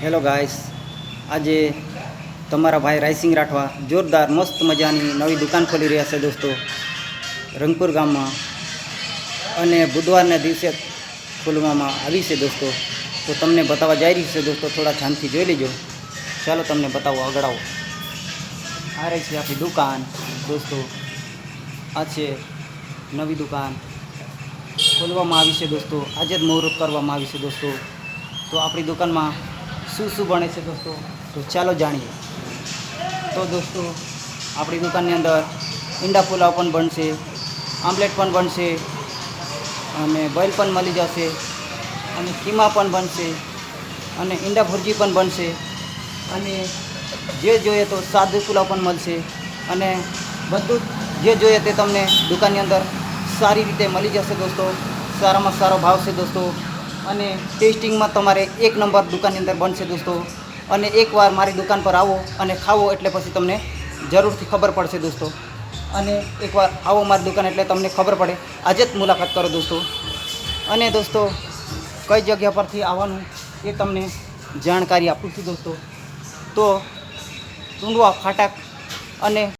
Hello guys, આજે તમારા ભાઈ રાયસિંગ રાઠવા જોરદાર મસ્ત મજાની નવી દુકાન ખોલી રહ્યા છે દોસ્તો, રંગપુર ગામમાં. અને બુધવારના દિવસે ખોલવામાં આવી છે દોસ્તો. તો તમને બતાવવા જઈ રહી છે દોસ્તો, થોડા ધ્યાનથી જોઈ લેજો. ચાલો તમને બતાવો, આગળ આવો. આ રહી છે આપણી દુકાન દોસ્તો. આ છે નવી દુકાન ખોલવામાં આવી છે દોસ્તો. આજે જ મુહૂર્ત કરવામાં આવી છે દોસ્તો. તો આપણી દુકાનમાં શું શું બને છે દોસ્તો, તો ચાલો જાણીએ. તો દોસ્તો, આપણી દુકાનની અંદર ઈંડા પુલાવ પણ બનશે, આમલેટ પણ બનશે, અને બોઇલ પણ મળી જશે, અને કીમા પણ બનશે, અને ઈંડા ભુરજી પણ બનશે, અને જે જોઈએ તો સાદું પુલાવ પણ મળશે. અને બધું જે જોઈએ તે તમને દુકાનની અંદર સારી રીતે મળી જશે દોસ્તો. સારામાં સારો ભાવ છે દોસ્તો. અને ટેસ્ટિંગમાં તમારે એક નંબર દુકાનની અંદર બનશે દોસ્તો. અને એકવાર મારી દુકાન પર આવો અને ખાવો એટલે પછી તમને જરૂરથી ખબર પડશે દોસ્તો. અને એકવાર આવો મારી દુકાન એટલે તમને ખબર પડે. આજે જ મુલાકાત કરો દોસ્તો. અને દોસ્તો, કઈ જગ્યા પરથી આવવાનું એ તમને જાણકારી આપું છું દોસ્તો. તો ટુંડવા ફાટક અને